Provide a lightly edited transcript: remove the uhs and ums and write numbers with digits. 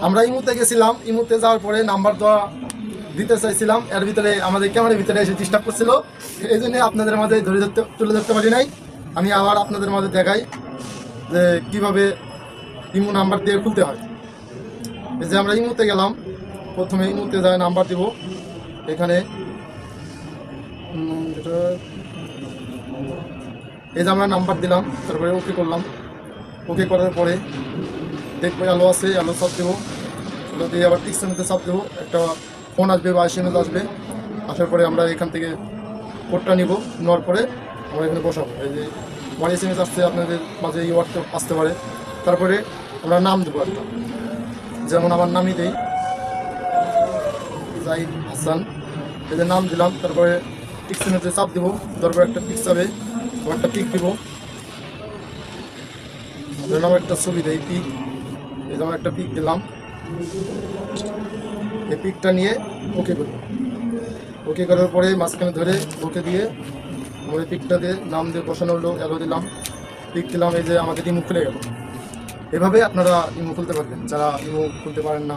আমরা ইমুতে গেছিলাম, ইমুতে যাওয়ার পরে নাম্বার দেওয়া দিতে চাইছিলাম, এর ভিতরে আমাদের ক্যামেরার ভিতরে এসে ডিস্টার্ব করছিল, এই জন্য আপনাদের মাঝে তুলে ধরতে পারি নাই। আমি আবার আপনাদের মাঝে দেখাই যে কীভাবে ইমু নাম্বার দিয়ে খুলতে হয়। এই যে আমরা ইমুতে গেলাম, প্রথমে ইমুতে যায় নাম্বার দিব, এখানে এই যে আমরা নাম্বার দিলাম, তারপরে ওকে করলাম। ওকে করার পরে দেখবো আলো আছে, আলো চাপ দেবো, আলো দিয়ে আবার টিকশনতে চাপ দেবো, একটা ফোন আসবে বা এসএমএস আসবে। আসার পরে আমরা এখান থেকে কোডটা নিব, নেওয়ার পরে আমরা এখানে বসাবো। এই যে আমার এসএমএস আসছে, আপনাদের মাঝে এই হোয়াটসঅ্যাপ আসতে পারে। তারপরে আমরা নাম দেবো একটা, যেমন আমার নামই দেই জাহিদ হাসান, এই যে নাম দিলাম। তারপরে টিকশনতে চাপ দেবো, তারপরে একটা পিক যাবে, একটা পিক দিব, আমার একটা ছবি দেয় পিক, এই যেমন একটা পিক দিলাম। এই পিকটা নিয়ে ওকে করি, ওকে করার পরে মাঝখানে ধরে ওকে দিয়ে আমরা পিকটা দিয়ে নাম দিয়ে বসানো হলো, এলো দিলাম, পিক দিলাম। এই যে আমাদের ইমো খুলে গেল। এভাবে আপনারা ইমো খুলতে পারবেন, যারা ইমো খুলতে পারেন না